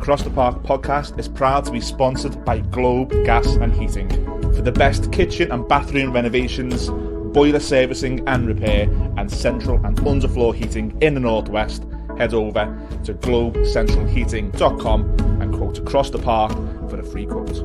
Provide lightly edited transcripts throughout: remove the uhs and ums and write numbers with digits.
Across the Park podcast is proud to be sponsored by Globe Gas and Heating. For the best kitchen and bathroom renovations, boiler servicing and repair, and central and underfloor heating in the Northwest, head over to globecentralheating.com and quote Across the Park for a free quote.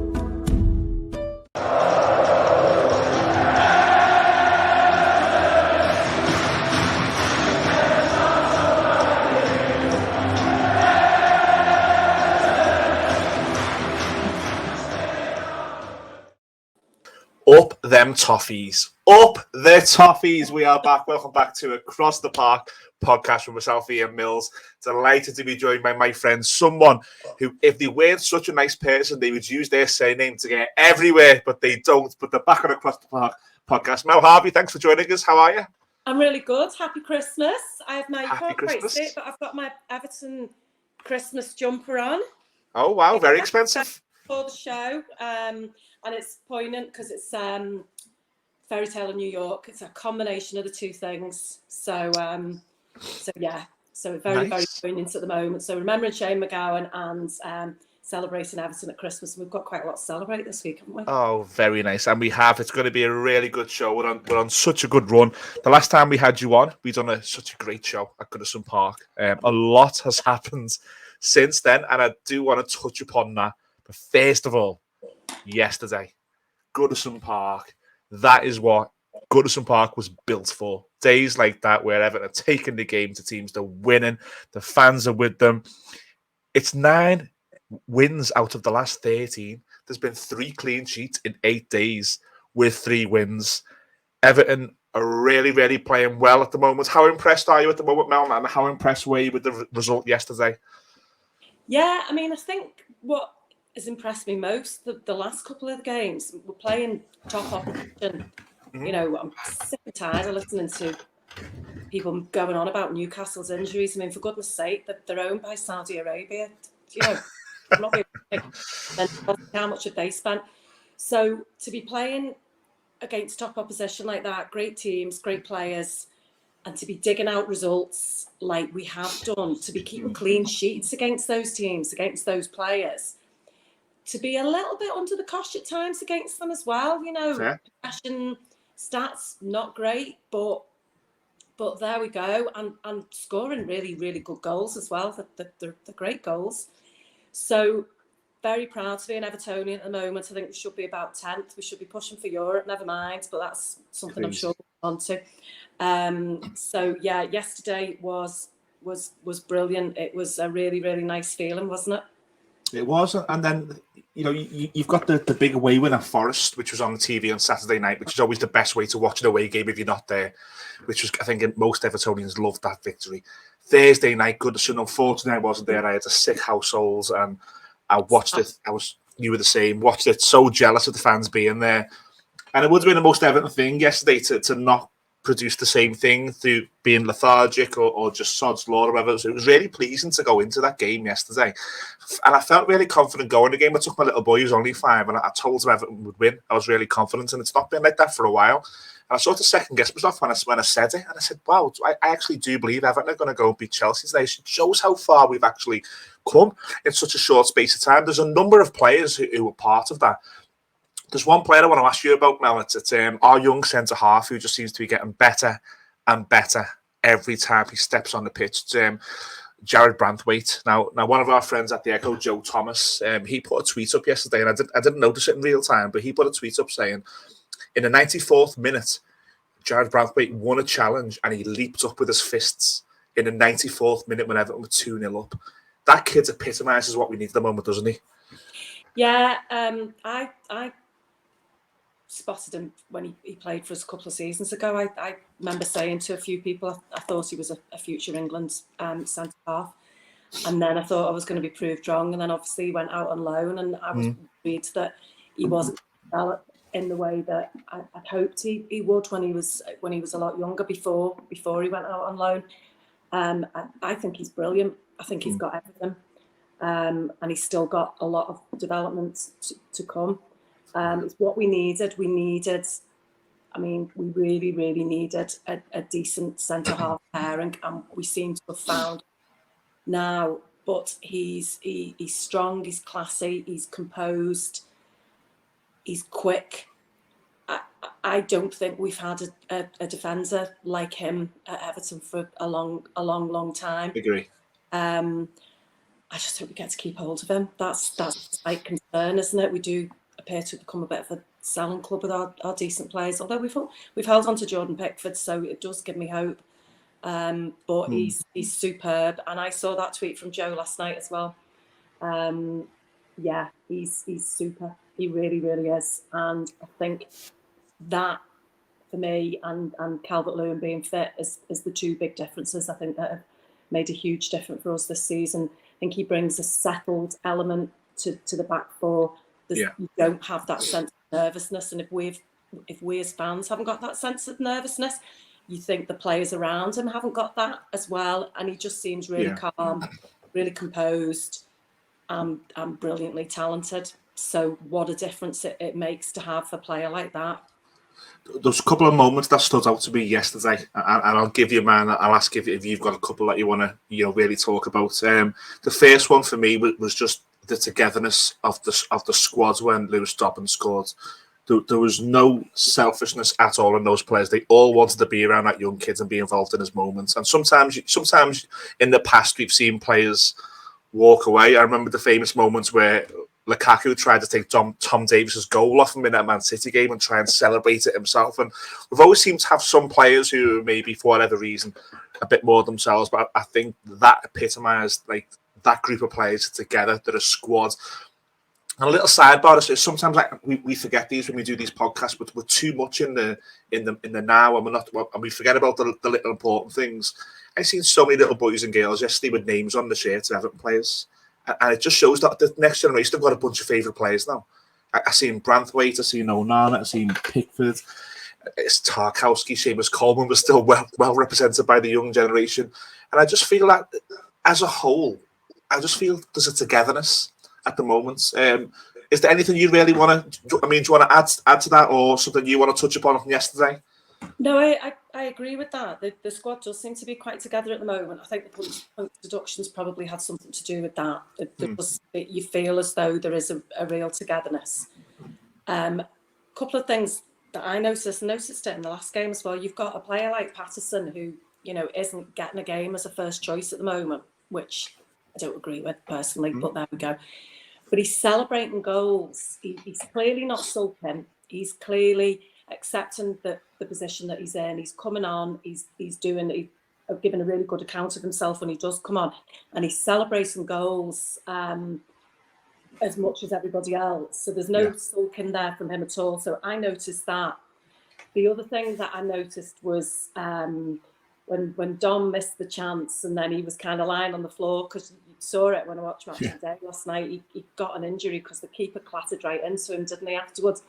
Up them toffees. Up the toffees. We are back. Welcome back to Across the Park podcast with myself, Ian Mills. Delighted to be joined by my friend, someone who, if they weren't such a nice person, they would use their surname to get everywhere, but they don't. But they're back on Across the Park podcast. Mel Harvey, thanks for joining us. How are you? I'm really good. Happy Christmas. I have my, Happy Christmas. But I've got my Everton Christmas jumper on. Oh, wow. Very expensive. For the show. And it's poignant because it's Fairy Tale of New York. It's a combination of the two things. So it's very, very poignant at the moment. So remembering Shane McGowan and celebrating Everton at Christmas. We've got quite a lot to celebrate this week, haven't we? Oh, very nice. And we have. It's going to be a really good show. We're on such a good run. The last time we had you on, we've done such a great show at Goodison Park. A lot has happened since then, and I do want to touch upon that. But first of all, yesterday, Goodison Park. That is what Goodison Park was built for. Days like that where Everton are taking the game to teams, they're winning, the fans are with them. It's 9 wins out of the last 13. There's been 3 clean sheets in 8 days with 3 wins. Everton are really, really playing well at the moment. How impressed are you at the moment, Mel? And how impressed were you with the result yesterday? Yeah, I mean, I think what has impressed me most the last couple of games. We're playing top opposition. You know, I'm sick and tired of listening to people going on about Newcastle's injuries. I mean, for goodness sake, they're owned by Saudi Arabia. You know, I'm not being then how much have they spent? So to be playing against top opposition like that, great teams, great players, and to be digging out results like we have done, to be keeping clean sheets against those teams, against those players, to be a little bit under the cosh at times against them as well. You know, possession stats not great, but there we go, and scoring really, really good goals as well. They're great goals. So very proud to be an Evertonian at the moment. I think we should be about 10th. We should be pushing for Europe. Never mind, but that's something I'm sure we'll on to. So yeah, yesterday was brilliant. It was a really, really nice feeling, wasn't it? It was, and then you know you've got the big away win at Forest, which was on the TV on Saturday night, which is always the best way to watch an away game if you're not there. Which was, I think, most Evertonians loved that victory. Thursday night, Goodison. Unfortunately, I wasn't there. I had a sick household, and I watched it. You were the same. Watched it. So jealous of the fans being there, and it would have been the most Everton thing yesterday to not produce the same thing through being lethargic or just sod's law or whatever. So it was really pleasing to go into that game yesterday. And I felt really confident going the game. I took my little boy, who's only 5, and I told him Everton would win. I was really confident, and it's not been like that for a while. And I sort of second guessed myself when I said it. And I said, wow, I actually do believe Everton are going to go and beat Chelsea today. It shows how far we've actually come in such a short space of time. There's a number of players who were part of that. There's one player I want to ask you about, Mel. It's our young centre-half who just seems to be getting better and better every time he steps on the pitch. It's, Jared Branthwaite. Now, one of our friends at the Echo, Joe Thomas, he put a tweet up yesterday, and I didn't notice it in real time, but he put a tweet up saying, in the 94th minute, Jared Branthwaite won a challenge, and he leaped up with his fists in the 94th minute when Everton were 2-0 up. That kid epitomises what we need at the moment, doesn't he? Yeah, I spotted him when he played for us a couple of seasons ago. I remember saying to a few people I thought he was a future England centre-half, and then I thought I was going to be proved wrong, and then obviously he went out on loan, and I was worried that he wasn't developed in the way that I'd hoped he would when he was a lot younger before he went out on loan. I think he's brilliant. I think he's got everything, and he's still got a lot of development to come. It's what we needed. We really, really needed a decent centre-half pairing, and we seem to have found now but he's strong, he's classy, he's composed, he's quick. I don't think we've had a defender like him at Everton for a long time. Agree. I just hope we get to keep hold of him. That's a slight concern, isn't it? We do appear to become a bit of a selling club with our decent players. Although we've held on to Jordan Pickford, so it does give me hope. But he's superb, and I saw that tweet from Joe last night as well. Yeah, he's super. He really, really is, and I think that for me and Calvert-Lewin being fit is the two big differences. I think that have made a huge difference for us this season. I think he brings a settled element to the back four. You don't have that sense of nervousness, and if we as fans haven't got that sense of nervousness, you think the players around him haven't got that as well. And he just seems really calm, really composed, and brilliantly talented. So what a difference it makes to have a player like that. There's a couple of moments that stood out to me yesterday, and I'll give you mine. I'll ask if you've got a couple that you want to really talk about. The first one for me was just the togetherness of the squad when Lewis Dobbin scored. There was no selfishness at all in those players. They all wanted to be around that young kid and be involved in his moments. And sometimes in the past we've seen players walk away. I remember the famous moments where Lukaku tried to take Tom Davies's goal off him in that Man City game and try and celebrate it himself. And we've always seemed to have some players who maybe for whatever reason a bit more themselves, but I think that epitomised like that group of players together, that a squad. And a little sidebar is sometimes we forget these when we do these podcasts, but we're too much in the now, and we forget about the little important things. I've seen so many little boys and girls yesterday with names on the shirts of Everton players. And it just shows that the next generation have got a bunch of favourite players now. I've seen Branthwaite, I've seen Onana, I've seen Pickford, it's Tarkowski, Seamus Coleman was still well represented by the young generation. And I just feel that as a whole, there's a togetherness at the moment. Is there anything you really want to, do you want to add to that, or something you want to touch upon from yesterday? No, I agree with that. The squad does seem to be quite together at the moment. I think the point deductions probably had something to do with that. You feel as though there is a real togetherness. Couple of things that I noticed it in the last game as well. You've got a player like Patterson who, isn't getting a game as a first choice at the moment, which I don't agree with personally, but there we go. But he's celebrating goals. He's clearly not sulking. He's clearly accepting the position that he's in. He's coming on. He's giving a really good account of himself when he does come on, and he's celebrating goals as much as everybody else. So there's no sulking there from him at all. So I noticed that. The other thing that I noticed was when Dom missed the chance, and then he was kind of lying on the floor, because you saw it when I watched Match of the Day last night. He got an injury because the keeper clattered right into him, didn't he, afterwards?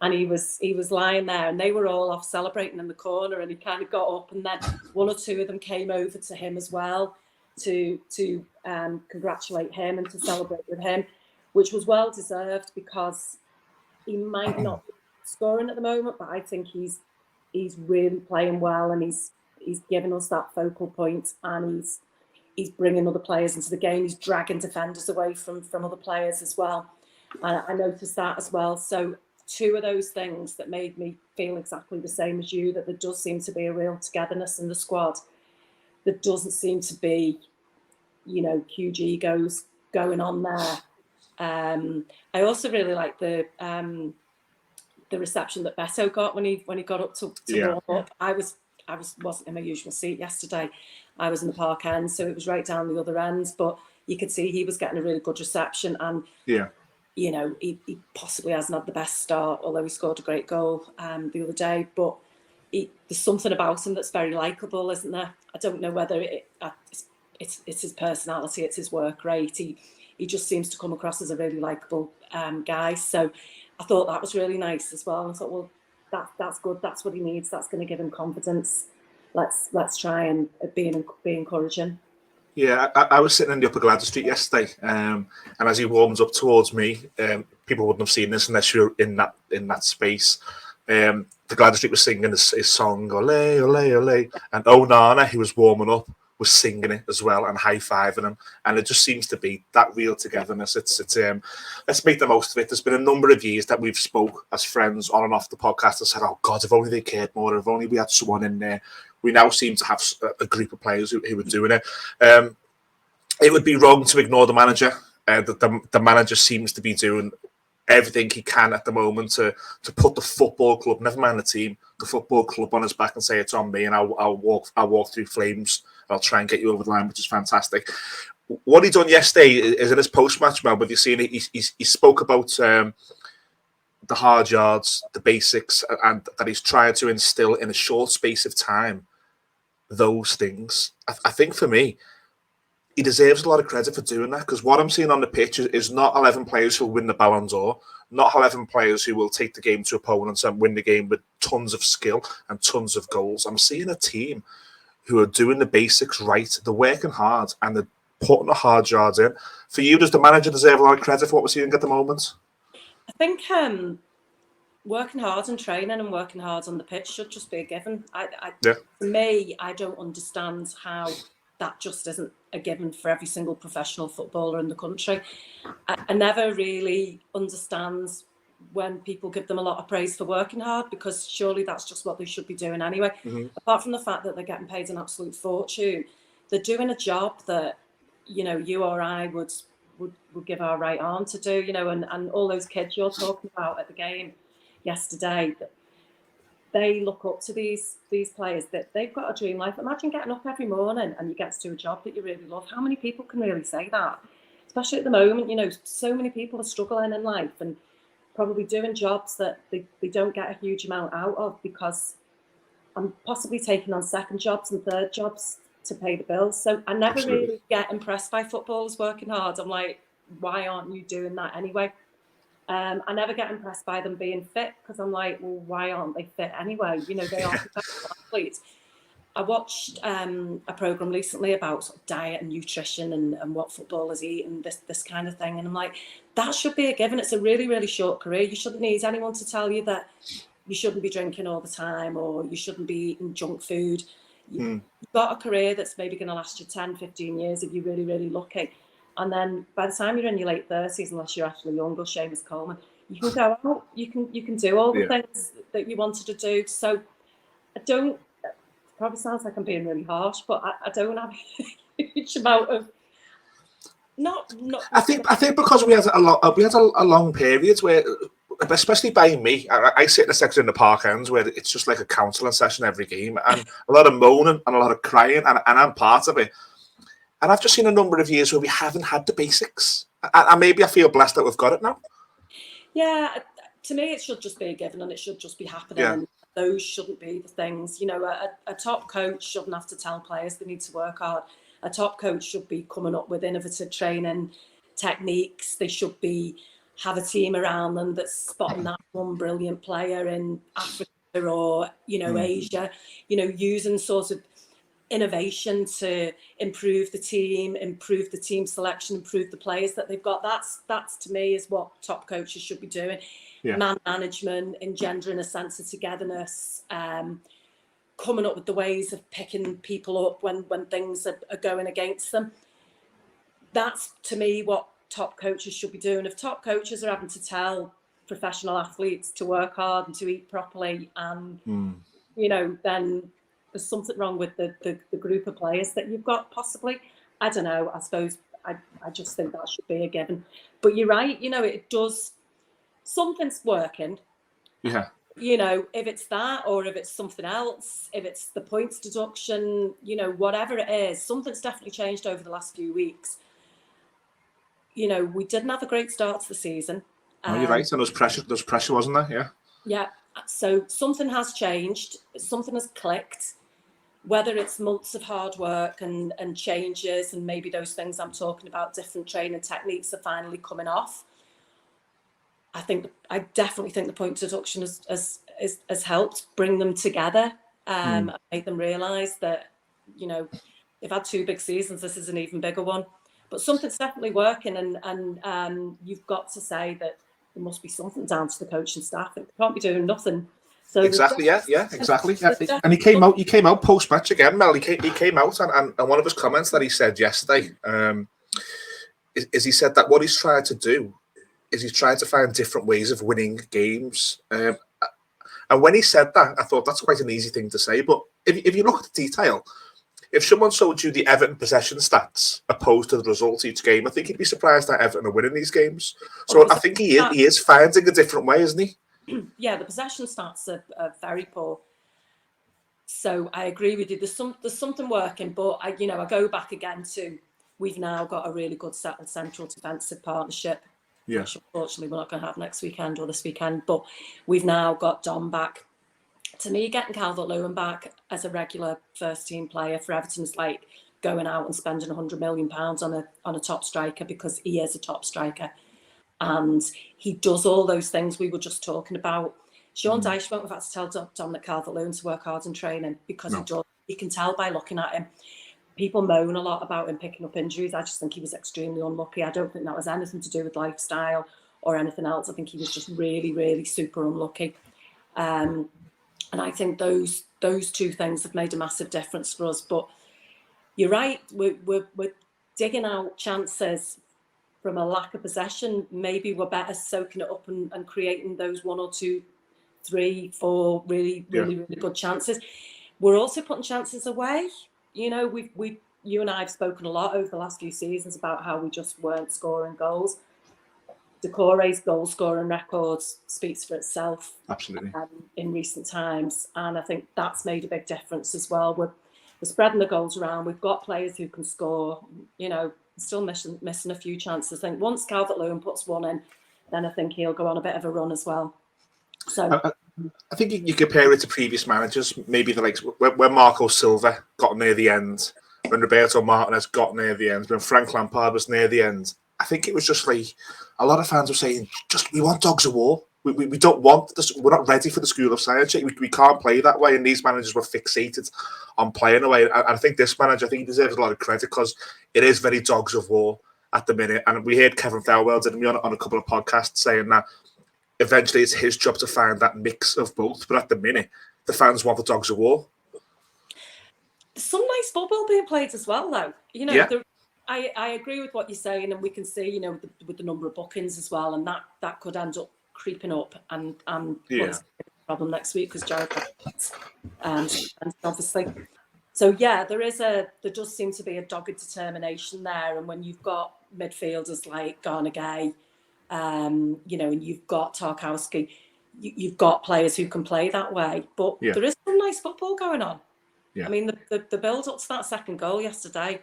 And he was lying there, and they were all off celebrating in the corner, and he kind of got up, and then one or two of them came over to him as well to congratulate him and to celebrate with him, which was well deserved, because he might not be scoring at the moment, but I think he's really playing well, and he's giving us that focal point, and he's bringing other players into the game. He's dragging defenders away from other players as well. I noticed that as well. So two of those things that made me feel exactly the same as you, that there does seem to be a real togetherness in the squad. There doesn't seem to be, huge egos going on there. I also really like the reception that Beto got when he got up to warm up. I wasn't in my usual seat yesterday. I was in the park end, so it was right down the other end. But you could see he was getting a really good reception, and he possibly hasn't had the best start, although he scored a great goal the other day. But there's something about him that's very likeable, isn't there? I don't know whether it's his personality, it's his work rate. He just seems to come across as a really likeable guy. So I thought that was really nice as well. I thought, well, that's good. That's what he needs. That's going to give him confidence. Let's try and be encouraging. Yeah, I was sitting in the Upper Gladys Street yesterday, and as he warms up towards me, people wouldn't have seen this unless you're in that space. The Gladys Street was singing his song, "Ole, Ole, Ole," and Onana, he was warming up, was singing it as well and high-fiving him. And it just seems to be that real togetherness. It's let's make the most of it. There's been a number of years that we've spoke as friends on and off the podcast and said, oh God, if only they cared more, if only we had someone in there. We now seem to have a group of players who are doing it. It would be wrong to ignore the manager. The manager seems to be doing everything he can at the moment to put the football club, never mind the team, the football club on his back and say it's on me, and I'll walk through flames. I'll try and get you over the line, which is fantastic. What he done yesterday is in his post-match, Mel, but you've seen it. He spoke about the hard yards, the basics, and that he's trying to instill in a short space of time those things. I think for me, he deserves a lot of credit for doing that, because what I'm seeing on the pitch is not 11 players who will win the Ballon d'Or, not 11 players who will take the game to opponents and win the game with tons of skill and tons of goals. I'm seeing a team who are doing the basics right, they're working hard, and they're putting the hard yards in. For you, does the manager deserve a lot of credit for what we're seeing at the moment? I think working hard and training and working hard on the pitch should just be a given. For me, I don't understand how that just isn't a given for every single professional footballer in the country. I never really understand when people give them a lot of praise for working hard, because surely that's just what they should be doing anyway. Mm-hmm. Apart from the fact that they're getting paid an absolute fortune, they're doing a job that, you or I would give our right arm to do, and all those kids you're talking about at the game yesterday, they look up to these players, that they've got a dream life. Imagine getting up every morning and you get to do a job that you really love. How many people can really say that? Especially at the moment, so many people are struggling in life and probably doing jobs that they don't get a huge amount out of, because I'm possibly taking on second jobs and third jobs to pay the bills. So I never really get impressed by footballers working hard. I'm like, why aren't you doing that anyway? I never get impressed by them being fit, because I'm like, well, why aren't they fit anyway? They are professional athletes. I watched a programme recently about sort of diet and nutrition and what footballers eat and this kind of thing. And I'm like, that should be a given. It's a really, really short career. You shouldn't need anyone to tell you that you shouldn't be drinking all the time, or you shouldn't be eating junk food. You've got a career that's maybe going to last you 10, 15 years if you're really, really lucky. And then by the time you're in your late 30s, unless you're actually young or Seamus Coleman, you can go out, you can do all the things that you wanted to do. So I don't, it probably sounds like I'm being really harsh, but I don't have a huge amount of, not. I think because we had a long period where, especially by me, I sit in a section in the park ends where it's just like a counselling session every game, and a lot of moaning and a lot of crying, and I'm part of it. And I've just seen a number of years where we haven't had the basics. And maybe I feel blessed that we've got it now. Yeah, to me, it should just be a given and it should just be happening. Yeah. And those shouldn't be the things. A top coach shouldn't have to tell players they need to work hard. A top coach should be coming up with innovative training techniques. They should have a team around them that's spotting that one brilliant player in Africa or, Asia, using sort of innovation to improve the team selection, improve the players that they've got. That's to me is what top coaches should be doing. Yeah. Man management, engendering a sense of togetherness, coming up with the ways of picking people up when things are going against them. That's to me what top coaches should be doing. If top coaches are having to tell professional athletes to work hard and to eat properly, and then there's something wrong with the group of players that you've got, possibly. I don't know. I suppose I just think that should be a given. But you're right. It does. Something's working. Yeah. If it's that, or if it's something else, if it's the points deduction, whatever it is, something's definitely changed over the last few weeks. We didn't have a great start to the season. No, you're right. And there's pressure, wasn't there? Yeah. Yeah. So something has changed. Something has clicked. Whether it's months of hard work and changes, and maybe those things I'm talking about, different training techniques, are finally coming off. I definitely think the point deduction has helped bring them together, and make them realise that, they've had 2 big seasons. This is an even bigger one. But something's definitely working, and you've got to say that there must be something down to the coaching staff. They can't be doing nothing So exactly, exactly. Yeah. And he came out post match again, Mel. He came out and one of his comments that he said yesterday, is he said that what he's trying to do is he's trying to find different ways of winning games. And when he said that, I thought that's quite an easy thing to say. But if you look at the detail, if someone showed you the Everton possession stats opposed to the results each game, I think you'd be surprised that Everton are winning these games. So I think he is finding a different way, isn't he? Yeah, the possession stats are very poor. So I agree with you. There's something working, but I go back again to we've now got a really good settled central defensive partnership. Yeah. Which unfortunately we're not going to have next weekend or this weekend, but we've now got Dom back. To me, getting Calvert-Lewin back as a regular first team player for Everton is like going out and spending £100 million on a top striker, because he is a top striker. And he does all those things we were just talking about. Sean Dyche won't have had to tell Dominic Calvert-Lewin to work hard in training, because he does. You can tell by looking at him. People moan a lot about him picking up injuries. I just think he was extremely unlucky. I don't think that was anything to do with lifestyle or anything else. I think he was just really, really super unlucky. And I think those two things have made a massive difference for us. But you're right, we're digging out chances from a lack of possession. Maybe we're better soaking it up and creating those 1 or 2, 3, 4 really good chances. We're also putting chances away. You and I have spoken a lot over the last few seasons about how we just weren't scoring goals. Decore's goal scoring record speaks for itself. Absolutely. In recent times, and I think that's made a big difference as well. We're spreading the goals around. We've got players who can score. Still missing a few chances. I think once Calvert-Lewin puts one in, then I think he'll go on a bit of a run as well. So I think you compare it to previous managers. Maybe the likes when Marco Silva got near the end, when Roberto Martinez got near the end, when Frank Lampard was near the end. I think it was just like a lot of fans were saying, we want dogs of war. We don't want this. We're not ready for the school of science. We can't play that way. And these managers were fixated on playing away. And I think this manager, I think he deserves a lot of credit, because it is very dogs of war at the minute. And we heard Kevin Thelwell, didn't we, on a couple of podcasts, saying that eventually it's his job to find that mix of both. But at the minute, the fans want the dogs of war. There's some nice football being played as well, though. I agree with what you're saying, and we can see, with the number of bookings as well, and that could end up creeping up, and what's the problem next week, because Jared obviously. So yeah, there does seem to be a dogged determination there, and when you've got midfielders like Garner Gay, and you've got Tarkowski, you've got players who can play that way, but there is some nice football going on. Yeah. I mean, the build up to that second goal yesterday.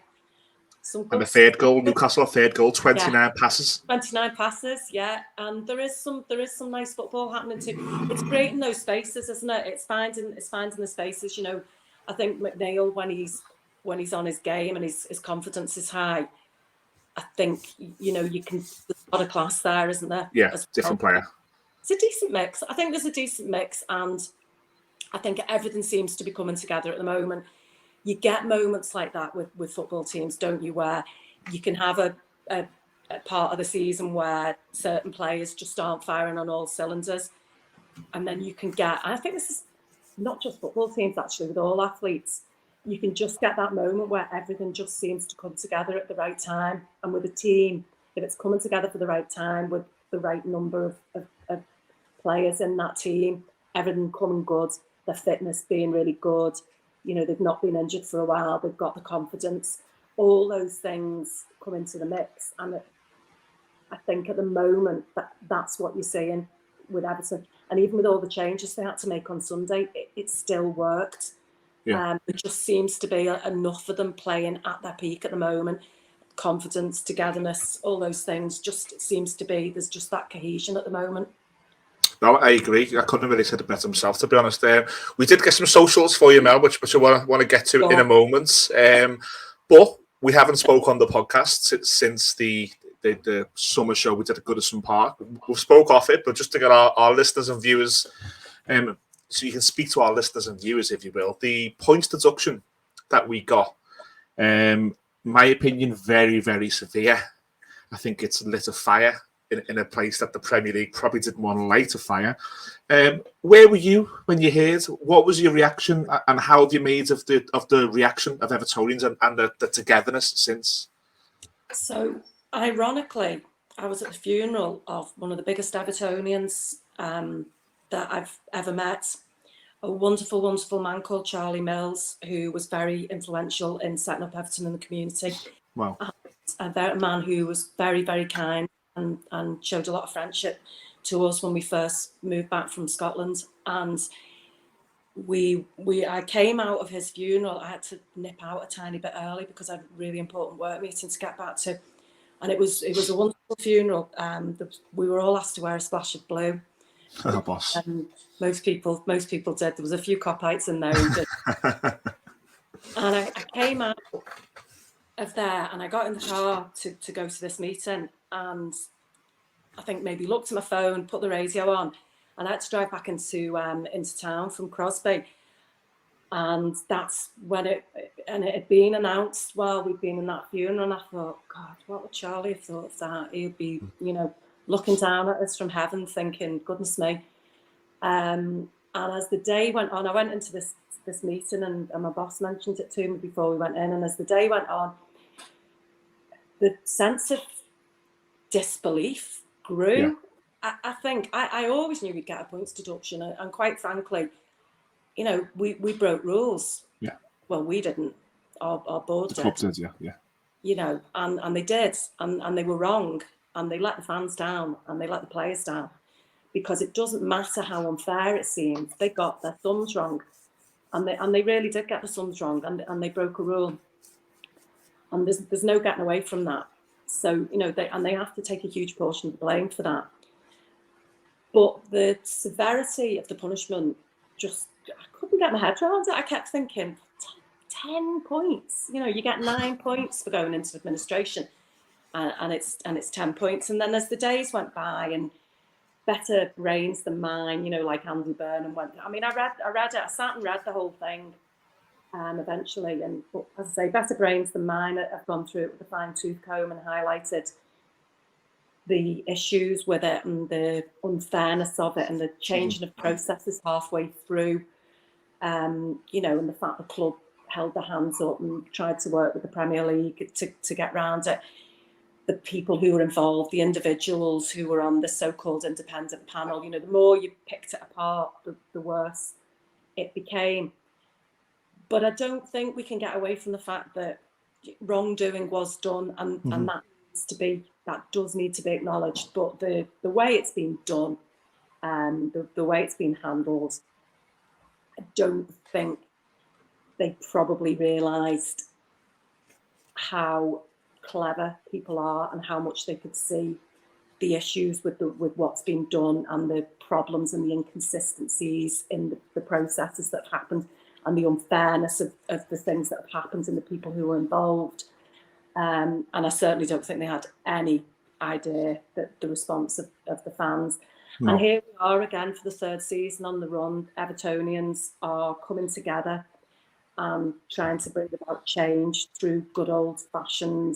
And the third goal, Newcastle, third goal, 29 passes. 29 passes, yeah. And there is some nice football happening too. It's creating those spaces, isn't it? It's finding the spaces. I think McNeil, when he's on his game and his confidence is high, I think you can. There's a lot of class there, isn't there? Yeah, different player. It's a decent mix. I think there's a decent mix, and I think everything seems to be coming together at the moment. You get moments like that with football teams, don't you, where you can have a part of the season where certain players just aren't firing on all cylinders. And then you can get, I think this is not just football teams, actually, with all athletes, you can just get that moment where everything just seems to come together at the right time. And with a team, if it's coming together for the right time, with the right number of players in that team, everything coming good, their fitness being really good, they've not been injured for a while, they've got the confidence, all those things come into the mix. And I think at the moment that's what you're seeing with Everton. And even with all the changes they had to make on Sunday, it still worked. Yeah. It just seems to be enough of them playing at their peak at the moment. Confidence, togetherness, all those things, just seems to be, there's just that cohesion at the moment. No, I agree. I couldn't have really said it better myself, to be honest. We did get some socials for you, Mel, which I want to get to in a moment. But we haven't spoke on the podcast since the summer show we did at Goodison Park. We spoke off it, but just to get our listeners and viewers, so you can speak to our listeners and viewers, if you will, the points deduction that we got, my opinion, very, very severe. I think it's lit a fire in a place that the Premier League probably didn't want to light a fire. Where were you when you heard? What was your reaction, and how have you made of the reaction of Evertonians and the togetherness since? So, ironically, I was at the funeral of one of the biggest Evertonians that I've ever met. A wonderful, wonderful man called Charlie Mills, who was very influential in setting up Everton in the community. Wow. And a man who was very, very kind and showed a lot of friendship to us when we first moved back from Scotland. And I came out of his funeral. I had to nip out a tiny bit early because I had a really important work meeting to get back to. And it was a wonderful funeral. We were all asked to wear a splash of blue. Oh, boss. Most people did. There was a few cop-outs in there. And I came out of there and I got in the car to go to this meeting, and I think maybe looked at my phone, put the radio on, and I had to drive back into town from Crosby. And that's when it had been announced while we'd been in that funeral, and I thought, God, what would Charlie have thought of that? He'd be, looking down at us from heaven thinking, goodness me. And as the day went on, I went into this meeting, and my boss mentioned it to me before we went in, and as the day went on, the sense of disbelief grew. Yeah. I think I always knew we'd get a points deduction, and quite frankly, we broke rules. Yeah. Well, we didn't. Our board did. The club did, yeah. And they did, and they were wrong, and they let the fans down, and they let the players down, because it doesn't matter how unfair it seems. They got their thumbs wrong, and they really did get the thumbs wrong, and they broke a rule, and there's no getting away from that. So they have to take a huge portion of the blame for that. But the severity of the punishment, I couldn't get my head around it. I kept thinking, 10 points. You get 9 points for going into administration, and it's 10 points. And then as the days went by, and better brains than mine, like Andy Burnham went. I mean, I read it. I sat and read the whole thing. Eventually, but as I say, better brains than mine have gone through it with a fine-tooth comb and highlighted the issues with it and the unfairness of it and the changing of processes halfway through. And the fact the club held their hands up and tried to work with the Premier League to get around it. The people who were involved, the individuals who were on the so-called independent panel, the more you picked it apart, the worse it became. But I don't think we can get away from the fact that wrongdoing was done, and that does need to be acknowledged. But the way it's been done, and the way it's been handled, I don't think they probably realised how clever people are and how much they could see the issues with what's been done and the problems and the inconsistencies in the processes that have happened, and the unfairness of the things that have happened and the people who were involved. And I certainly don't think they had any idea that the response of the fans. No. And here we are again for the third season on the run. Evertonians are coming together and trying to bring about change through good old-fashioned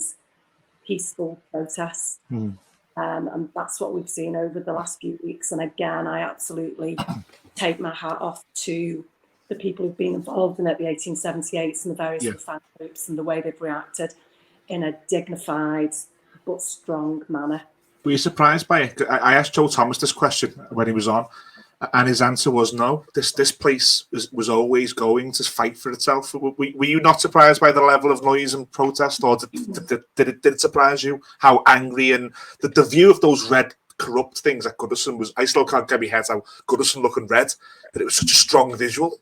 peaceful protests. And that's what we've seen over the last few weeks. And again, I absolutely take my hat off to the people who've been involved in it, the 1878s and the various fan groups, and the way they've reacted in a dignified but strong manner. Were you surprised by it? I asked Joe Thomas this question when he was on, and his answer was no. This place was always going to fight for itself. Were you not surprised by the level of noise and protest, or did it surprise you how angry and the view of those red corrupt things at Goodison was? I still can't get my head how Goodison looking red, but it was such a strong visual.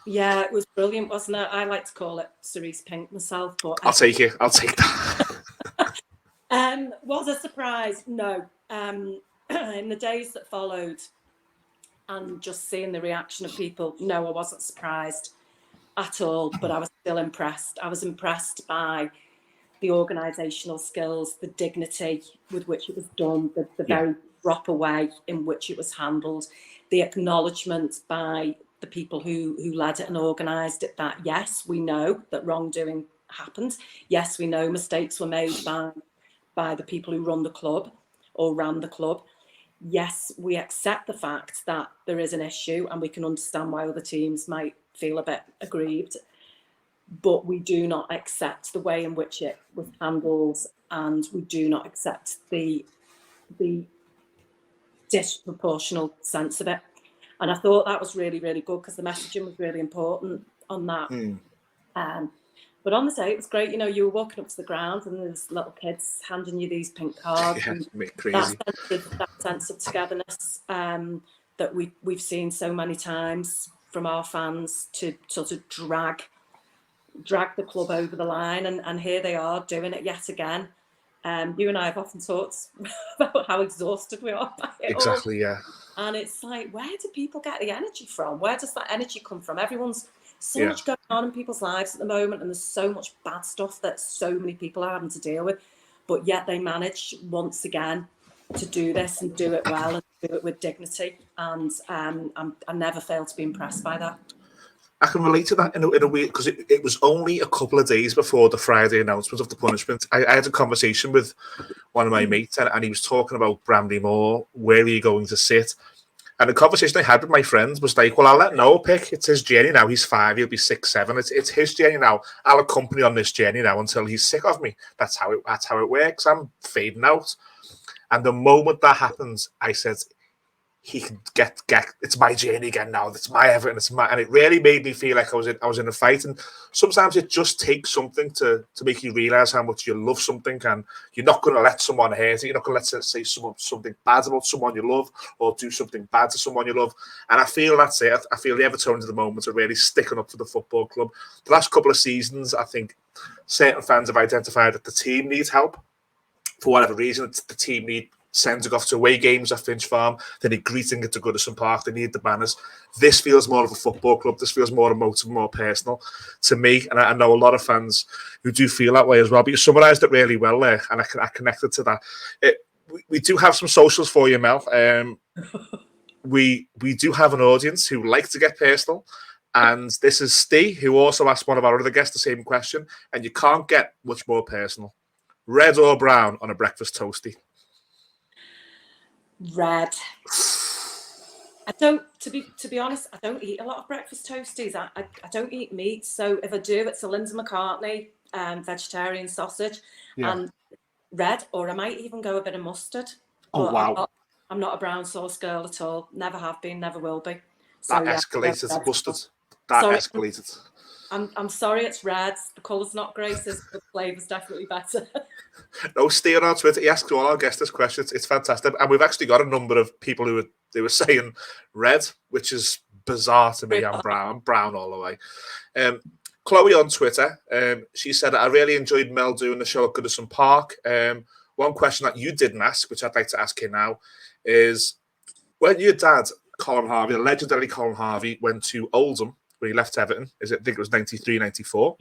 Yeah, it was brilliant, wasn't it? I like to call it cerise pink myself, but I'll take it. I'll take that. Was a surprise? No. In the days that followed, and just seeing the reaction of people, no, I wasn't surprised at all, but I was still impressed. I was impressed by the organisational skills, the dignity with which it was done, the very proper way in which it was handled, the acknowledgement by the people who led it and organised it that, yes, we know that wrongdoing happened. Yes, we know mistakes were made by the people who run the club, or ran the club. Yes, we accept the fact that there is an issue and we can understand why other teams might feel a bit aggrieved, but we do not accept the way in which it was handled, and we do not accept the disproportional sense of it. And I thought that was really, really good because the messaging was really important on that. But on the day, it was great. You were walking up to the ground and there's little kids handing you these pink cards. Yeah, And crazy. that sense of togetherness that we've seen so many times from our fans to sort of drag the club over the line. And here they are doing it yet again. You and I have often talked about how exhausted we are by it Exactly, all. yeah. And it's like, where do people get the energy from? Where does that energy come from? Everyone's so much going on in people's lives at the moment, and there's so much bad stuff that so many people are having to deal with. But yet they manage once again to do this and do it well and do it with dignity. And I never fail to be impressed by that. I can relate to that in a way because it was only a couple of days before the Friday announcement of the punishment. I had a conversation with one of my mates and he was talking about Bramley Moore, where are you going to sit? And the conversation I had with my friends was like, well, I'll let Noah pick. It's his journey now. He's 5, he'll be 6, 7. It's his journey now. I'll accompany on this journey now until he's sick of me. That's how it works. I'm fading out. And the moment that happens, I said, he can get it's my journey again now. It's my Everton. And it really made me feel like I was in a fight. And sometimes it just takes something to make you realise how much you love something, and you're not going to let someone hurt it. You're not going to let say something bad about someone you love or do something bad to someone you love. And I feel that's it. I feel the Evertonians at the moment are really sticking up for the football club. The last couple of seasons, I think certain fans have identified that the team needs help for whatever reason. The team sending off to away games at Finch Farm, they need greeting at Goodison Park, they need the banners. This feels more of a football club. This feels more emotive, more personal to me, and I know a lot of fans who do feel that way as well. But you summarised it really well there, and I connected to that. We do have some socials for you, Mel. We do have an audience who like to get personal, and this is Steve, who also asked one of our other guests the same question, and you can't get much more personal. Red or brown on a breakfast toastie? Red. I don't, to be honest, I don't eat a lot of breakfast toasties. I don't eat meat, so if I do, it's a Lindsay McCartney vegetarian sausage, and red, or I might even go a bit of mustard. Oh, wow. I'm not a brown sauce girl at all. Never have been, never will be. So, that escalated, mustard. Escalated. I'm sorry, it's red. The colour's not greatest, but the flavour's definitely better. No, Steve on Twitter, he asks all our guests this question. It's fantastic. And we've actually got a number of people who were saying red, which is bizarre to me. I'm brown all the way. Chloe on Twitter, she said, I really enjoyed Mel doing the show at Goodison Park. One question that you didn't ask, which I'd like to ask you now, is when your dad, Colin Harvey, the legendary Colin Harvey, went to Oldham, when he left Everton, I think it was 93, 94.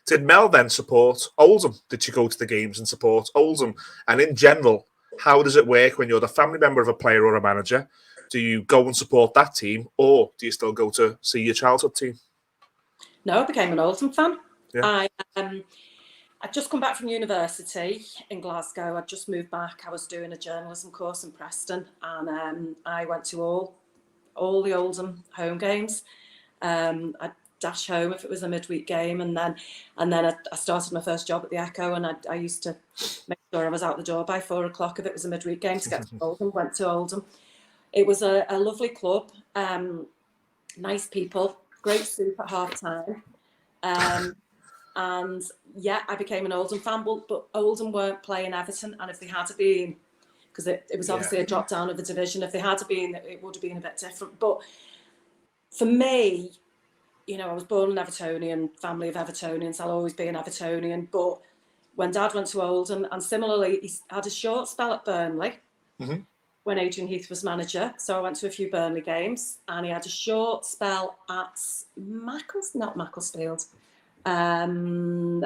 Did Mel then support Oldham? Did she go to the games and support Oldham? And in general, how does it work when you're the family member of a player or a manager? Do you go and support that team, or do you still go to see your childhood team? No, I became an Oldham fan. Yeah. I'd just come back from university in Glasgow. I'd just moved back. I was doing a journalism course in Preston, and I went to all the Oldham home games. I'd dash home if it was a midweek game, and then I started my first job at the Echo, and I used to make sure I was out the door by 4 o'clock if it was a midweek game to get to Oldham. Went to Oldham. It was a lovely club, nice people, great soup at half time, and yeah, I became an Oldham fan. But Oldham weren't playing Everton, and if they had been, because it was obviously a drop down of the division, if they had been, it would have been a bit different. But for me, I was born an Evertonian, family of Evertonians. I'll always be an Evertonian. But when Dad went to Oldham, and similarly, he had a short spell at Burnley when Adrian Heath was manager. So I went to a few Burnley games, and he had a short spell at Macclesfield. Andy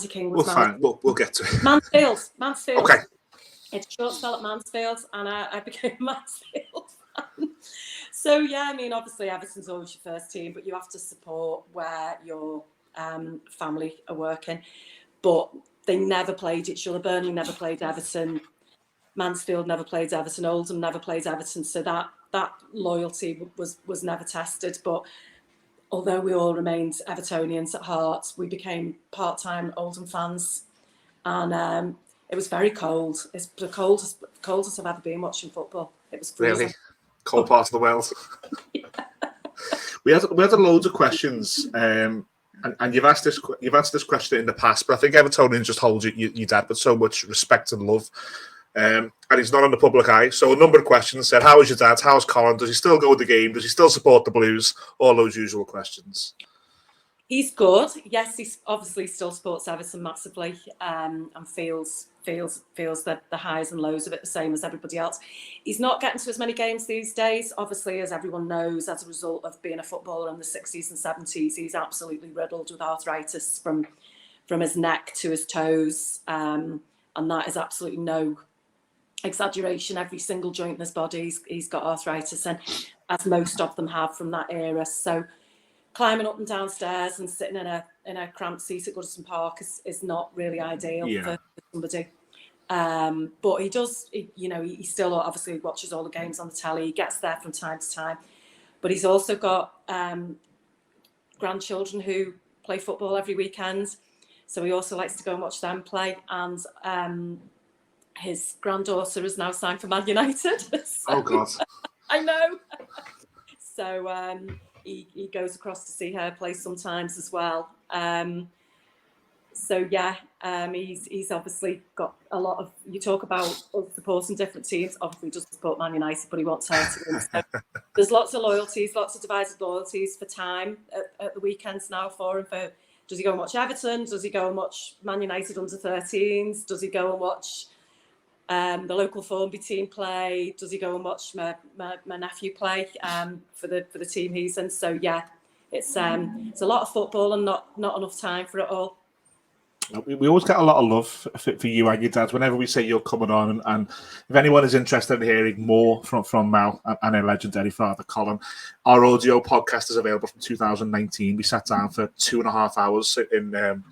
King was fine. We'll get to it. Mansfield. Okay. It's a short spell at Mansfield, and I became a Mansfield fan. So, yeah, I mean, obviously Everton's always your first team, but you have to support where your family are working. But they never played each other. Burnley never played Everton. Mansfield never played Everton, Oldham never played Everton, so that loyalty was never tested. But although we all remained Evertonians at heart, we became part-time Oldham fans, and it was very cold. It's the coldest I've ever been watching football. It was freezing. Really cold part of the world. Yeah. We had loads of questions, and you've answered this question in the past, but I think Evertonians just hold your dad with so much respect and love. And he's not in the public eye. So a number of questions said, how is your dad? How's Colin? Does he still go to the game? Does he still support the Blues? All those usual questions. He's good. Yes, he obviously still supports Everton massively, and feels the highs and lows of it the same as everybody else. He's not getting to as many games these days, obviously, as everyone knows, as a result of being a footballer in the 60s and 70s. He's absolutely riddled with arthritis from his neck to his toes, and that is absolutely no exaggeration. Every single joint in his body, he's got arthritis, and as most of them have from that era. So climbing up and down stairs and sitting in a cramped seat at Goodison Park is not really ideal for somebody. But he does, he still obviously watches all the games on the telly. He gets there from time to time. But he's also got grandchildren who play football every weekend. So he also likes to go and watch them play. And his granddaughter is now signed for Man United. So, oh, God. I know. So he goes across to see her play sometimes as well. He's obviously got a lot of, you talk about us supporting different teams, obviously he doesn't support Man United, but he wants her to win. So there's lots of loyalties, lots of divided loyalties for time at the weekends now for him. Does he go and watch Everton? Does he go and watch Man United under 13s? Does he go and watch the local Formby team play? Does he go and watch my nephew play for the team he's in? So yeah, it's a lot of football and not enough time for it all. We always get a lot of love for you and your dad whenever we say you're coming on, and if anyone is interested in hearing more from Mel and her legendary father Colin, our audio podcast is available from 2019. We sat down for 2.5 hours in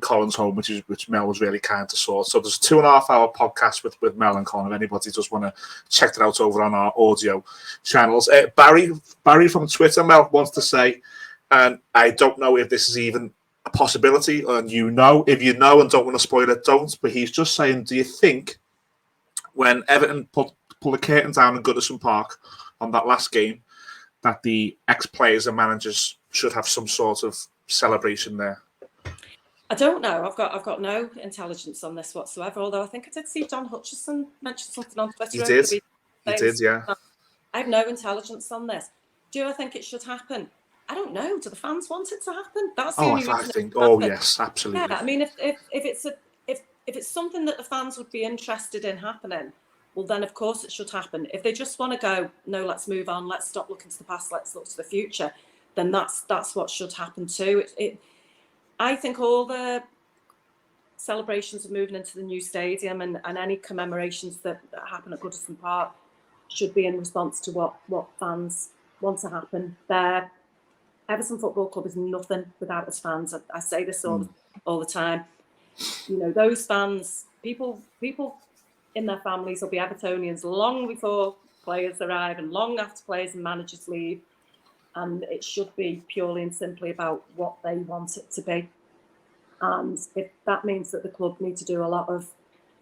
Colin's home, which Mel was really kind to sort. So there's a 2.5 hour podcast with Mel and Colin. If anybody does want to check that out over on our audio channels. Barry from Twitter, Mel, wants to say, and I don't know if this is even a possibility, and if you know and don't want to spoil it, don't. But he's just saying, do you think when Everton pull the curtain down in Goodison Park on that last game, that the ex-players and managers should have some sort of celebration there? I don't know. I've got no intelligence on this whatsoever. Although I think I did see John Hutchison mention something on Twitter. He did, yeah. I have no intelligence on this. Do I think it should happen? I don't know. Do the fans want it to happen? That's the only reason. Yes, absolutely. Yeah, I mean, if it's something that the fans would be interested in happening, well, then of course it should happen. If they just want to go, no, let's move on, let's stop looking to the past, let's look to the future, then that's what should happen too. I think all the celebrations of moving into the new stadium and any commemorations that happen at Goodison Park should be in response to what fans want to happen there. Everton Football Club is nothing without its fans. I say this all the time. Those fans, people in their families will be Evertonians long before players arrive and long after players and managers leave. And it should be purely and simply about what they want it to be. And if that means that the club need to do a lot of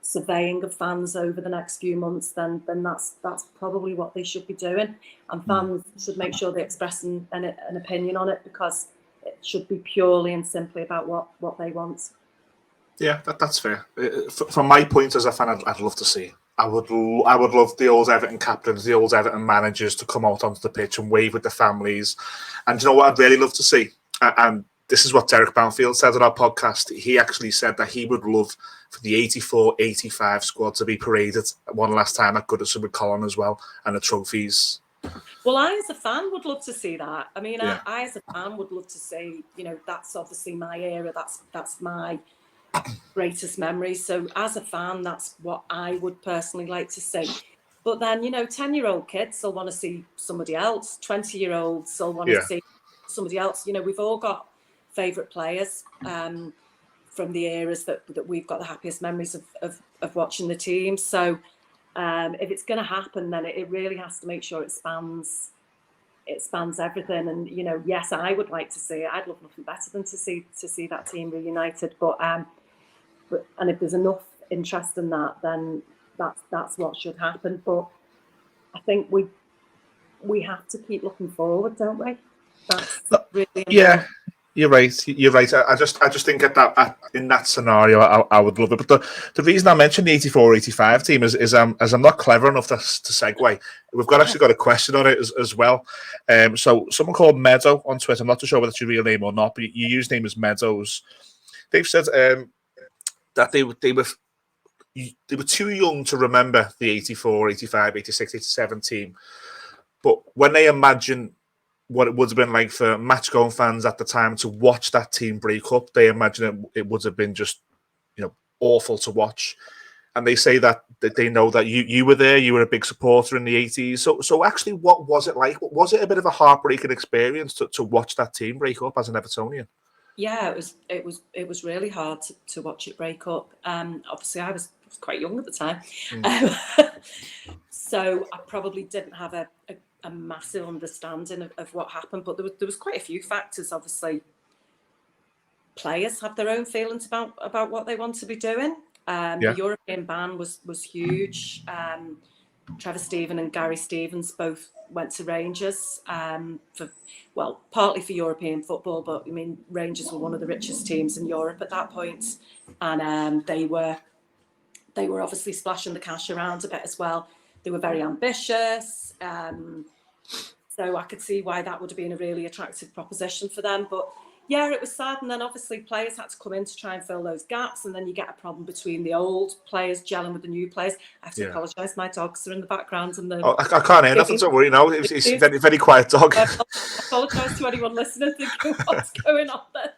surveying of fans over the next few months, then that's probably what they should be doing. And fans should make sure they express an opinion on it, because it should be purely and simply about what they want. Yeah, that's fair. From my point as a fan, I'd love to see it. I would love the old Everton captains, the old Everton managers to come out onto the pitch and wave with the families. And you know what I'd really love to see? And this is what Derek Banfield said on our podcast. He actually said that he would love for the 84-85 squad to be paraded one last time at Goodison with Colin as well, and the trophies. Well, I as a fan would love to see that. I mean, yeah. I as a fan would love to see, that's obviously my era. That's my greatest memory. So as a fan, that's what I would personally like to see. But then, 10-year-old kids will want to see somebody else. 20-year-olds will want to see somebody else. We've all got favourite players from the eras that we've got the happiest memories of watching the team. So If it's going to happen, then it really has to make sure it spans everything. And yes, I would like to see it. I'd love nothing better than to see that team reunited. But if there's enough interest in that, then that's what should happen. But I think we have to keep looking forward, don't we? That's really important. Yeah. You're right. You're right. I just think in that scenario, I would love it. But the reason I mentioned the 84-85 team is as I'm not clever enough to segue. We've actually got a question on it as well. So someone called Meadow on Twitter. I'm not too sure whether it's your real name or not, but your username is Meadows. They've said that they were too young to remember the 84, 85, 86, 87 team, but when they imagine what it would have been like for match-going fans at the time to watch that team break up, they imagine it would have been just, awful to watch. And they say that they know that you were there, you were a big supporter in the 80s. So actually, what was it like? Was it a bit of a heartbreaking experience to watch that team break up as an Evertonian? Yeah, it was really hard to watch it break up. Obviously, I was quite young at the time, so I probably didn't have a massive understanding of what happened. But there was quite a few factors. Obviously, players have their own feelings about what they want to be doing. The European ban was huge. Trevor Steven and Gary Stevens both went to Rangers partly for European football, but I mean Rangers were one of the richest teams in Europe at that point, and they were obviously splashing the cash around a bit as well. They were very ambitious, so I could see why that would have been a really attractive proposition for them. But yeah, it was sad, and then obviously players had to come in to try and fill those gaps, and then you get a problem between the old players gelling with the new players. I have to apologise, my dogs are in the background, and I can't hear nothing. Don't worry, it's a very, very quiet dog. I apologise to anyone listening thinking what's going on there.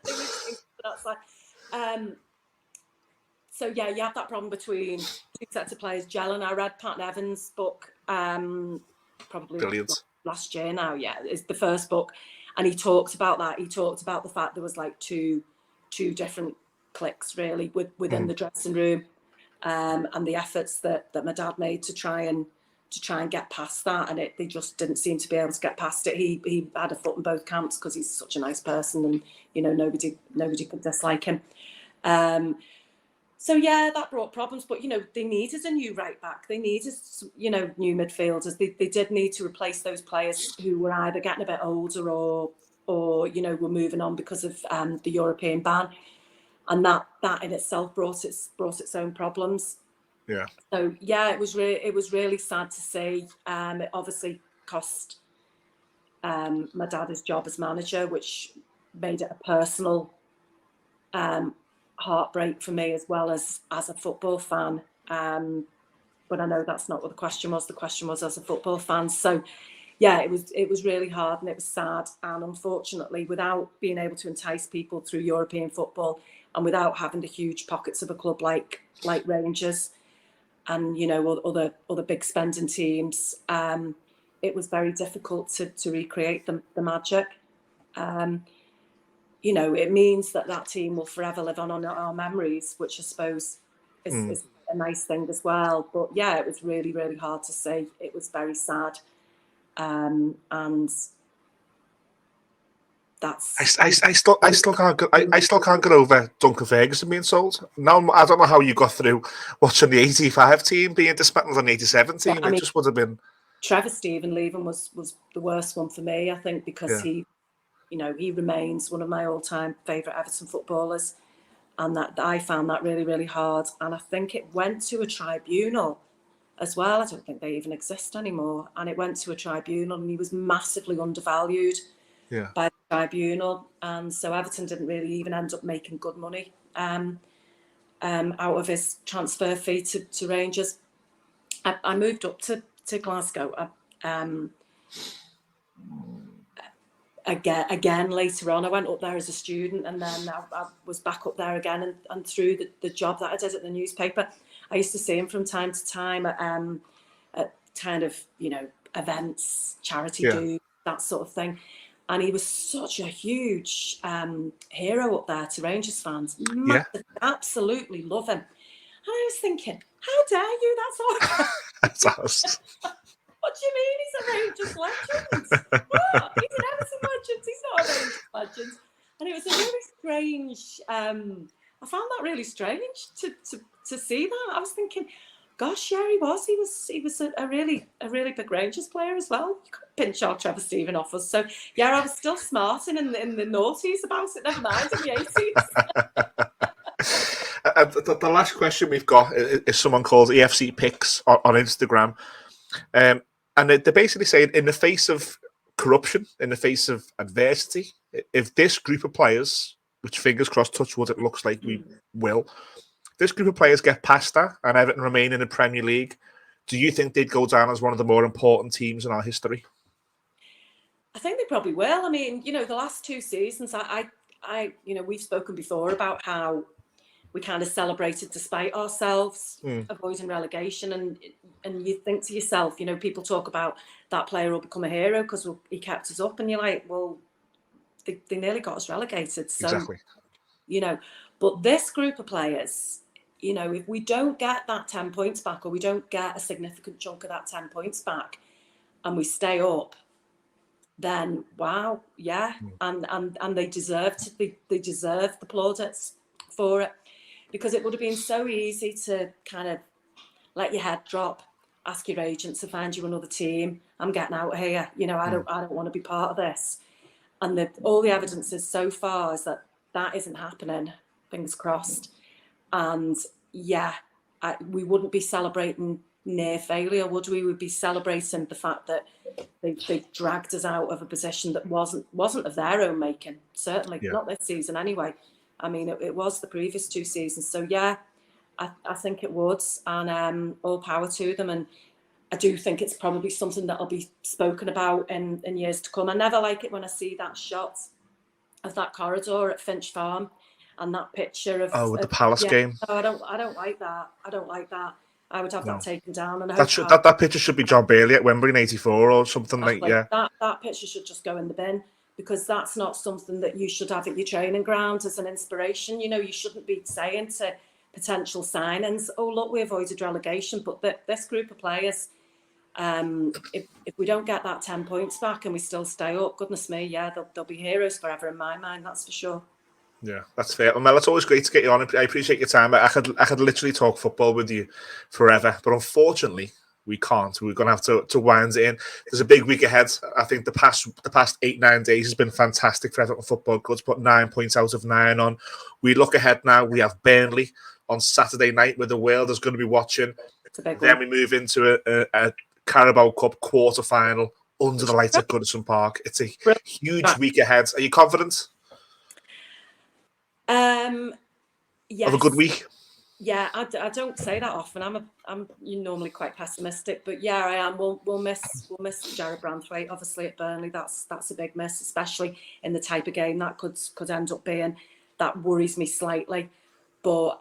So yeah, you have that problem between two sets of players gelling. I read Pat Evans' book, probably Brilliant. Last year now. Yeah, it's the first book. And he talked about that. He talked about the fact there was like two different cliques really within the dressing room, and the efforts that my dad made to try and get past that, and they just didn't seem to be able to get past it. He had a foot in both camps because he's such a nice person, and nobody could dislike him. So yeah, that brought problems, but they needed a new right back. They needed new midfielders. They did need to replace those players who were either getting a bit older or were moving on because of the European ban, and that in itself brought its own problems. Yeah. So yeah, it was really sad to see. It obviously cost my dad his job as manager, which made it a personal heartbreak for me as well as a football fan. But I know that's not what the question was. The question was as a football fan. So yeah, it was really hard and it was sad. And unfortunately, without being able to entice people through European football and without having the huge pockets of a club like Rangers and other big spending teams, it was very difficult to recreate the magic. It means that team will forever live on our memories, which I suppose is a nice thing as well. But yeah, it was really, really hard to see. It was very sad. And that's I still can't get over Duncan Ferguson being sold. Now I don't know how you got through watching the 85 team being dismantled on the 87 team. It just would have been. Trevor Steven leaving was the worst one for me, I think, because he remains one of my all-time favourite Everton footballers, and that I found that really, really hard. And I think it went to a tribunal as well. I don't think they even exist anymore. And it went to a tribunal, and he was massively undervalued by the tribunal. And so Everton didn't really even end up making good money out of his transfer fee to Rangers. I moved up to Glasgow. Again later on, I went up there as a student, and then I was back up there again, and through the job that I did at the newspaper, I used to see him from time to time at kind of events, charity do, that sort of thing, and he was such a huge hero up there to Rangers fans. Absolutely love him. I was thinking, how dare you? That's all. That's us. What do you mean he's a Rangers legend? What? He's an Everton legend. He's not a Rangers legend. And it was a really strange. I found that really strange to see that. I was thinking, gosh, yeah, he was. He was a really big Rangers player as well. You couldn't pinch our Trevor Stephen off us. So yeah, I was still smarting in the noughties about it. Never mind in the 80s. The last question we've got is someone called EFC Picks on Instagram. And they're basically saying, in the face of corruption, in the face of adversity, if this group of players, which fingers crossed, touch wood, it looks like we will, this group of players get past that and Everton remain in the Premier League, do you think they'd go down as one of the more important teams in our history? I think they probably will. I mean, the last 2 seasons, we've spoken before about how we kind of celebrated despite ourselves, avoiding relegation. And you think to yourself, people talk about that player will become a hero because he kept us up. And you're like, well, they nearly got us relegated. So, exactly. But this group of players, if we don't get that 10 points back, or we don't get a significant chunk of that 10 points back and we stay up, then wow, yeah. And they deserve the plaudits for it. Because it would have been so easy to kind of let your head drop, ask your agent to find you another team. I'm getting out of here. I don't want to be part of this. And all the evidence is so far is that isn't happening. Fingers crossed. And yeah, we wouldn't be celebrating near failure, would we? We'd be celebrating the fact that they dragged us out of a position that wasn't of their own making. Certainly not this season anyway. I mean, it was the previous 2 seasons. So, yeah, I think it would. And all power to them. And I do think it's probably something that will be spoken about in years to come. I never like it when I see that shot of that corridor at Finch Farm and that picture of... with the Palace game. No, I don't like that. I don't like that. I would have that taken down. And that picture should be John Bailey at Wembley in '84 or something that picture should just go in the bin. Because that's not something that you should have at your training ground as an inspiration. You shouldn't be saying to potential signings, oh, look, we avoided relegation. But this group of players, if we don't get that 10 points back and we still stay up, goodness me, yeah, they'll be heroes forever in my mind, that's for sure. Yeah, that's fair. Well, Mel, it's always great to get you on. I appreciate your time. I could literally talk football with you forever. But unfortunately, we can't. We're going to have to wind it in. There's a big week ahead. I think the past 8-9 days has been fantastic for Everton Football Club. Put 9 points out of 9 on. We look ahead now. We have Burnley on Saturday night, where the world is going to be watching. Then we move into a Carabao Cup quarter-final under the lights at Goodison Park. It's a huge week ahead. Are you confident? Yes. Of a good week? Yeah, I don't say that often. I'm normally quite pessimistic, but yeah, I am. We'll miss Jared Branthwaite obviously at Burnley. That's a big miss, especially in the type of game that could end up being. That worries me slightly, but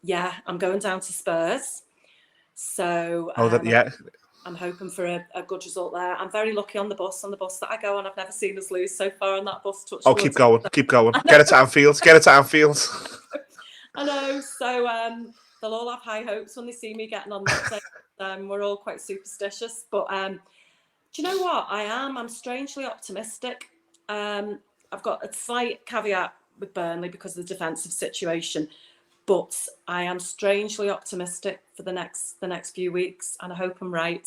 yeah, I'm going down to Spurs, so I'm hoping for a good result there. I'm very lucky on the bus that I go on. I've never seen us lose so far on that bus. Keep going. Get it to Anfield. I know, so they'll all have high hopes when they see me getting on that day. We're all quite superstitious, but do you know what? I'm strangely optimistic. I've got a slight caveat with Burnley because of the defensive situation, but I am strangely optimistic for the next few weeks, and I hope I'm right.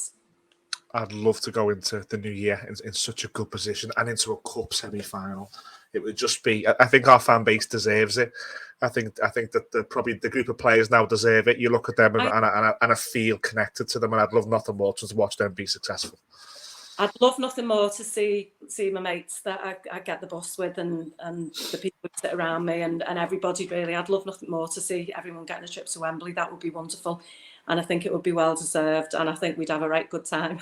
I'd love to go into the new year in such a good position and into a cup semi-final. It would just be. I think our fan base deserves it. I think that probably the group of players now deserve it. You look at them and I feel connected to them, and I'd love nothing more to watch them be successful. I'd love nothing more to see my mates that I get the bus with and the people who sit around me and everybody really. I'd love nothing more to see everyone getting a trip to Wembley. That would be wonderful. And I think it would be well deserved, and I think we'd have a right good time.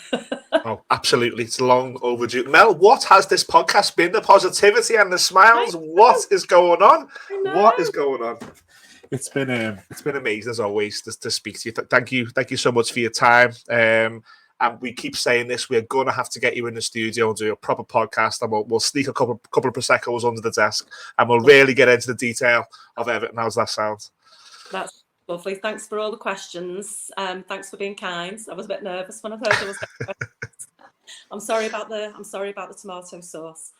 Oh, absolutely. It's long overdue. Mel, what has this podcast been? The positivity and the smiles. What is going on? What is going on? It's been amazing as always to speak to you. Thank you so much for your time. And we keep saying this, we're going to have to get you in the studio and do a proper podcast, and we'll sneak a couple of Prosecco's under the desk, and we'll really get into the detail of Everton. How's that sound? Lovely. Thanks for all the questions. Thanks for being kind. I was a bit nervous when I heard there was. I'm sorry about the tomato sauce.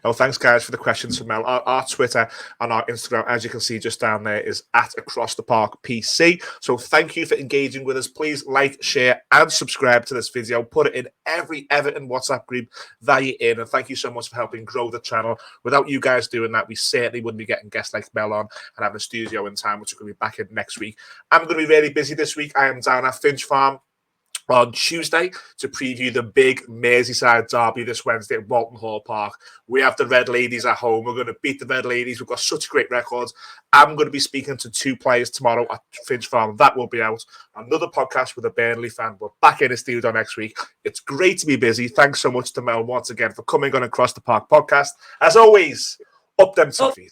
No, thanks, guys, for the questions from Mel. Our Twitter and our Instagram, as you can see just down there, is at Across the Park PC. So thank you for engaging with us. Please like, share, and subscribe to this video. Put it in every Everton WhatsApp group that you're in. And thank you so much for helping grow the channel. Without you guys doing that, we certainly wouldn't be getting guests like Mel on and having a studio in time, which we're going to be back in next week. I'm going to be really busy this week. I am down at Finch Farm on Tuesday to preview the big Merseyside derby this Wednesday at Walton Hall Park. We have the Red Ladies at home. We're going to beat the Red Ladies. We've got such great records. I'm going to be speaking to 2 players tomorrow at Finch Farm. That will be out. Another podcast with a Burnley fan. We're back in the studio next week. It's great to be busy. Thanks so much to Mel once again for coming on Across the Park podcast. As always, up them toffees.